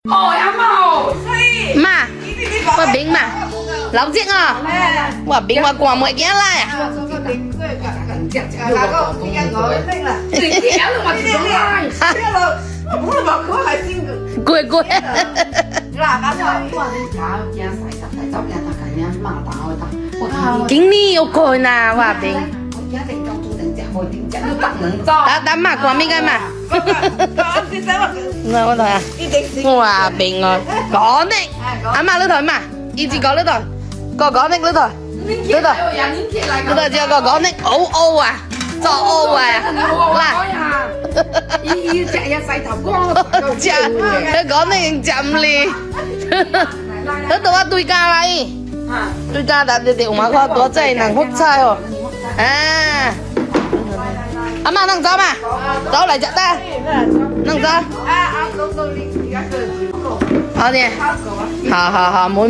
Ôi ấm hầu. Mà quả bình mà lóng chiếc à quả bình mà quả mọi kia lại à Thì kéo luôn mà chị đúng rồi. cười cười kính ni yêu cười nà quả bình đã mà quả mình cái mà rồi rồi à quả bình rồi có này à mà lứa thôi mà ý chỉ có lứa thôi có này lứa thôi lứa thôi lứa thôi chưa có này ô ô à cho ô à là chạy ra xoay thảo con. chà cái có này chậm lì thế tôi ca này tôi ca đã để mà có tôi chạy nàng hút sai rồi à mà năng gió mà gió lại chặt ta năng gió nè hả môi